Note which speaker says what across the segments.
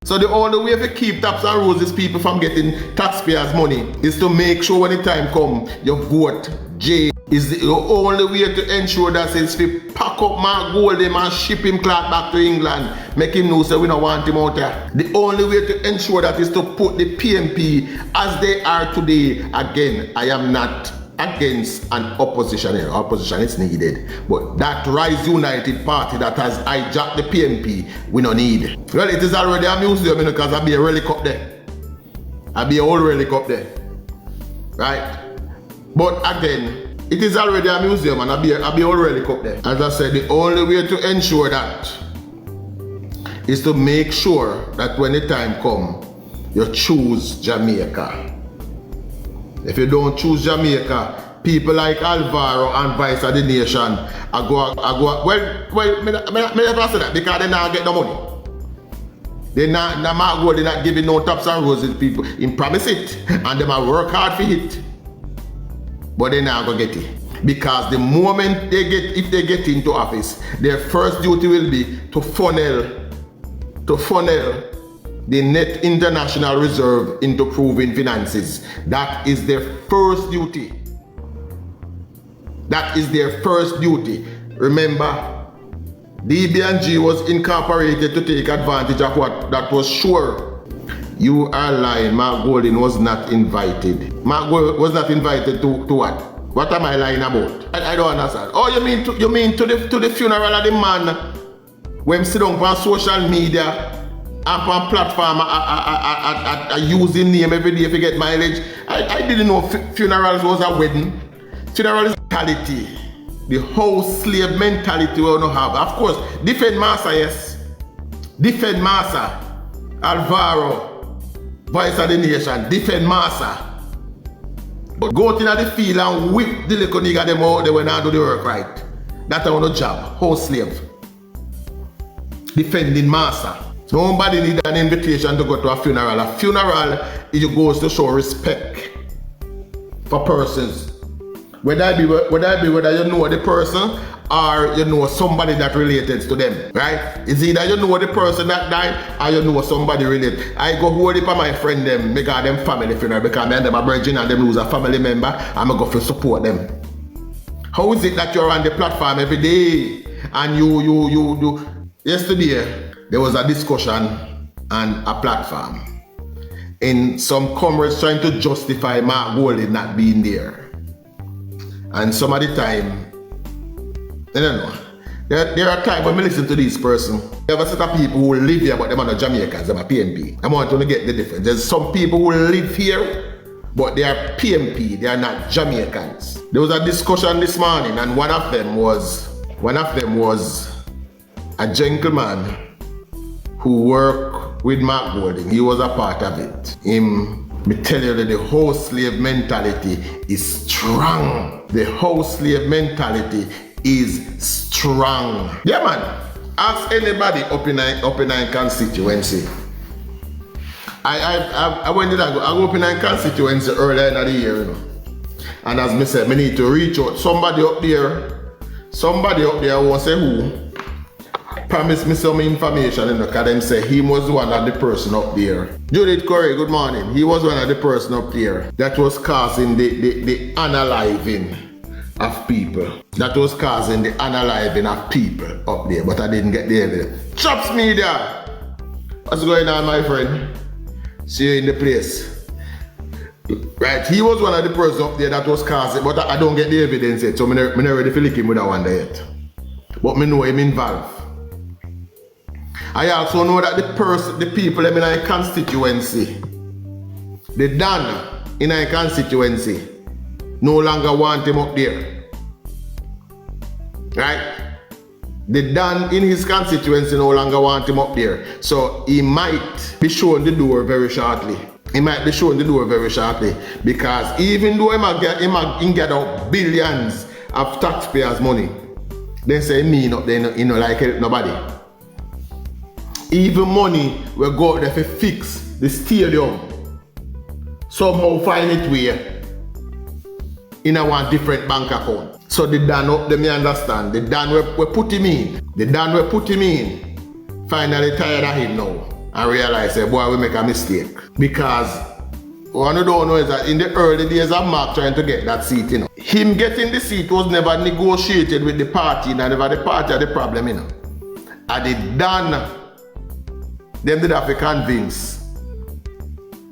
Speaker 1: So the only way to keep Taps and Roses people from getting taxpayers' money is to make sure when the time comes, you vote J. Is the only way to ensure that since we pack up Mark Golding and ship him back to England, make him know so we don't want him out there. The only way to ensure that is to put the PNP as they are today. Again, I am not against an opposition. Opposition is needed. But that Rise United party that has hijacked the PNP, we don't need. Well, it is already a museum because I'll be a relic up there. I'll be a whole relic up there. Right? But again, it is already a museum and I'll be a whole relic up there. As I said, the only way to ensure that is to make sure that when the time comes, you choose Jamaica. If you don't choose Jamaica, people like Alvaro and Vice of the Nation I go well, me never say that because they not get no money. They not giving no Taps and Roses people. He promise it and they might work hard for it. But they not gonna get it. Because the moment if they get into office, their first duty will be to funnel the net international reserve into proving finances. That is their first duty. That is their first duty. Remember, DB&G was incorporated to take advantage of what that was sure. You are lying. Mark Golding was not invited. Mark Golding was not invited to what? What am I lying about? I don't understand. Oh, you mean to the funeral of the man when sit down on social media and on platform I use his name every day if you get mileage? I didn't know funerals was a wedding. Funeral is mentality. The whole slave mentality we don't have. Of course, defend Massa, yes. Defend Massa. Alvaro. Voice of the Nation, defend Massa. But go out in the field and whip the little nigga them out there when I do the work right. That's our job, whole slave. Defending Massa. Nobody need an invitation to go to a funeral. A funeral, it goes to show respect for persons. Whether you know the person or you know somebody that related to them, right? It's either you know the person that died or you know somebody related. I go hold it for my friend them, make them family funeral because them are virgin and them lose a family member, I'm going to go for support them. How is it that you're on the platform every day and you yesterday there was a discussion on a platform and some comrades trying to justify Mark Golding not being there. And some of the time, I don't know. There are times when I listen to this person. There are a set of people who live here, but they're not Jamaicans, they're PNP. I want to get the difference. There's some people who live here, but they are PNP, they are not Jamaicans. There was a discussion this morning, and one of them was a gentleman who worked with Mark Golding. He was a part of it. Me tell you that the whole slave mentality is strong. The whole slave mentality is strong. Yeah, man. Ask anybody up in a constituency. I went to go up in a constituency earlier in the year, you know. And as me said, me need to reach out. Somebody up there, I won't say who, promised me some information, you know, because them say he was one of the person up there. Judith Curry, good morning. He was one of the person up there that was causing the unaliving of people. That was causing the unaliving of people up there, but I didn't get the evidence. Chops Media! What's going on, my friend? See you in the place. Right, he was one of the persons up there that was causing, but I don't get the evidence yet, so I'm not ready to lick him with that one there yet. But me know him involved. I also know that the people in a constituency, the Dan in a constituency, no longer want him up there. Right? The Dan in his constituency no longer want him up there. So he might be shown the door very shortly. He might be shown the door very shortly. Because even though he might get out billions of taxpayers' money, they say me not they no like help nobody. Even money will go out there to fix the stadium. Somehow find it way in a different bank account. So the Dan up there, me understand. The Dan we put him in. The Dan we put him in. Finally tired of him now. and realize, say, boy, we make a mistake. Because what I don't know is that in the early days of Mark trying to get that seat, you know, him getting the seat was never negotiated with the party, and never the party had the problem, you know. At the done, them did have to convince,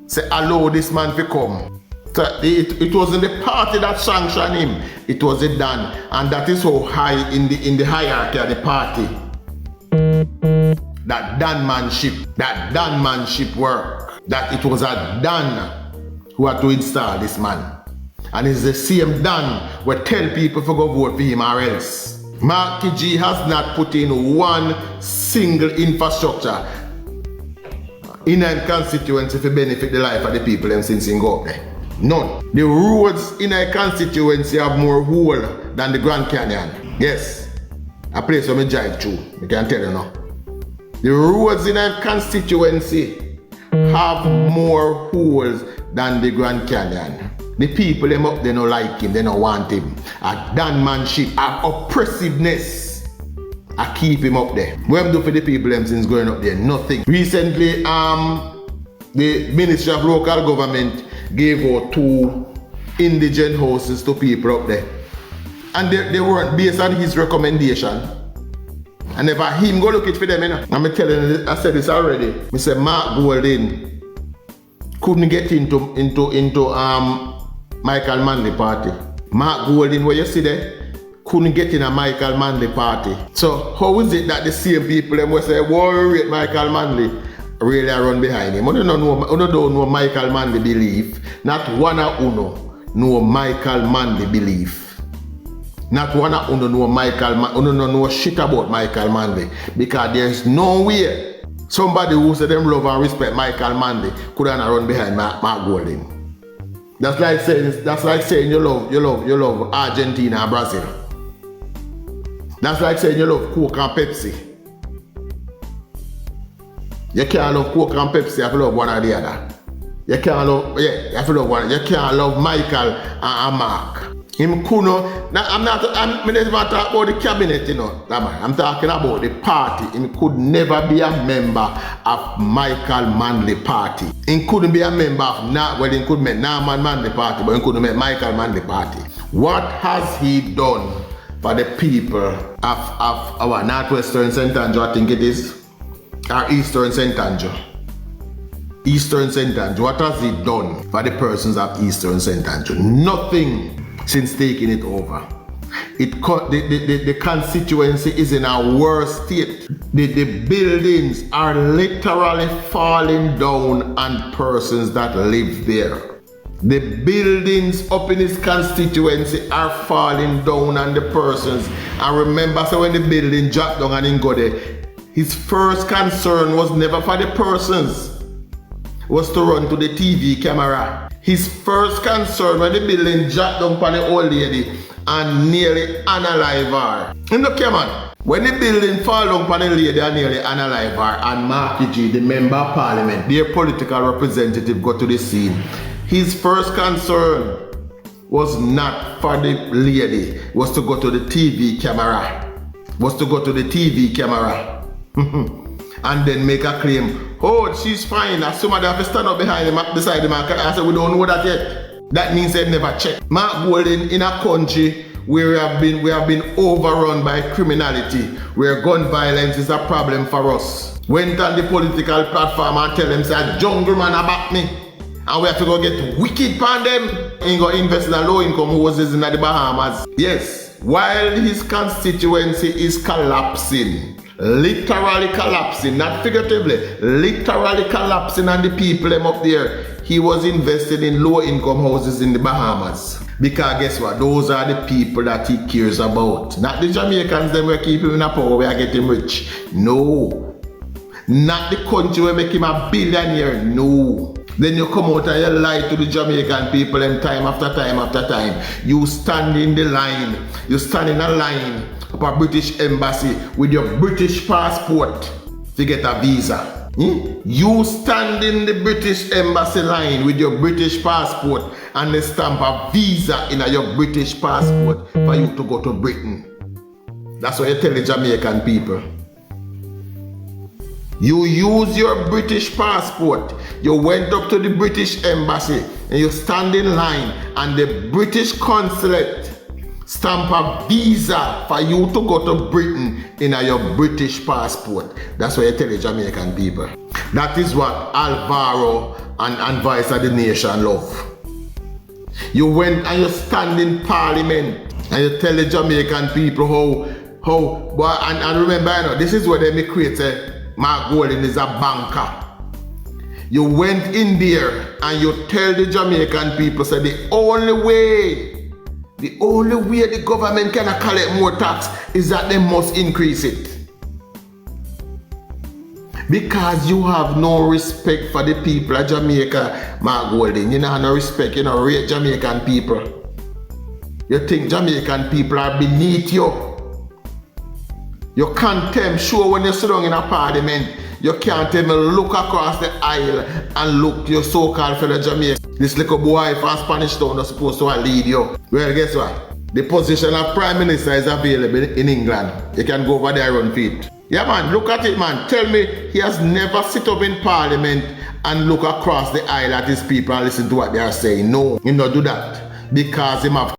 Speaker 1: say, allow this man to come. So it wasn't the party that sanctioned him, it was the Dan, and that is how high in the hierarchy of the party that Dan-manship work, that it was a Dan who had to install this man. And it's the same Dan who tell people to go vote for him or else. Mark G has not put in one single infrastructure in a constituency to benefit the life of the people and since he got there. None. The roads in a constituency have more hole than the Grand Canyon. Yes. A place where I drive through. I can tell you now. The roads in a constituency have more holes than the Grand Canyon. The people them up, they don't like him, they don't want him. A danmanship, a oppressiveness, I keep him up there. What do for the people them since going up there? Nothing. Recently, the Ministry of Local Government gave out 2 indigent houses to people up there. And they weren't based on his recommendation. And if him go look it for them, you know. I'm telling you, I said this already. I said Mark Golding couldn't get into Michael Manley party. Mark Golding, where you see there, couldn't get in a Michael Manley party. So how is it that the same people them will say, worry Michael Manley really run behind him? You don't know Michael Manley belief. Not one of uno know Michael Manley belief. Not one of uno know know shit about Michael Manley. Because there's no way somebody who said them love and respect Michael Manley could not run behind Mark Golding. That's like saying you love Argentina and Brazil. That's like saying you love Coke and Pepsi. You can't love Coke and Pepsi, you have to love one or the other. You can't love, you have to love one. You can't love Michael and Mark. Him couldn't. I'm not talking about the cabinet, you know. I'm talking about the party. He could never be a member of Michael Manley party. He couldn't be a member of he could make Norman Manley party, but he couldn't make Michael Manley party. What has he done for the people of our Northwestern St. Andrew, I think it is? Or Eastern St. Andrew? Eastern St. Andrew. What has he done for the persons of Eastern St. Andrew? Nothing. Since taking it over. The constituency is in a worse state. The buildings are literally falling down on persons that live there. The buildings up in his constituency are falling down on the persons. And remember, so when the building dropped down and he go there, his first concern was never for the persons. It was to run to the TV camera. His first concern when the building dropped down upon the old lady and nearly unalive her. And look here, man. When the building fall down upon the lady and nearly unalive her, and Marky G, the member of parliament, their political representative, got to the scene, his first concern was not for the lady, was to go to the TV camera. And then make a claim, oh, she's fine. As somebody have to stand up behind him, beside him, and I said, we don't know that yet. That means they never checked. Mark Golding in a country where we have been overrun by criminality, where gun violence is a problem for us. Went on the political platform and tell them, say, jungle man about me. And we have to go get wicked pan them. And go invest in a low income houses in the Bahamas. Yes, while his constituency is collapsing, literally collapsing, not figuratively, literally collapsing on the people them up there, he was invested in low income houses in the Bahamas. Because guess what? Those are the people that he cares about. Not the Jamaicans them where keep him in a power where get him rich. No. Not the country where make him a billionaire. No. Then you come out and you lie to the Jamaican people and time after time after time. You stand in the line. You stand in a line of a British embassy with your British passport to get a visa. You stand in the British embassy line with your British passport and they stamp a visa in your British passport for you to go to Britain. That's what you tell the Jamaican people. You use your British passport. You went up to the British embassy and you stand in line and the British consulate stamp a visa for you to go to Britain in your British passport. That's what you tell the Jamaican people. That is what Alvaro and Vice of the Nation love. You went and you stand in Parliament and you tell the Jamaican people and remember, this is what they create. Mark Golden is a banker. You went in there and you tell the Jamaican people, say the only way the government can collect more tax is that they must increase it. Because you have no respect for the people of Jamaica, Mark Golden. You have no respect, you know, rate Jamaican people. You think Jamaican people are beneath you. You contempt, sure, when you sit down in a parliament, you can't even look across the aisle and look your so-called fellow Jamaican. This little boy from Spanish Town is supposed to lead you. Well, guess what? The position of Prime Minister is available in England. You can go over there and run feet. Yeah, man, look at it, man. Tell me he has never sit up in parliament and look across the aisle at his people and listen to what they are saying. No, he not do that. Because he have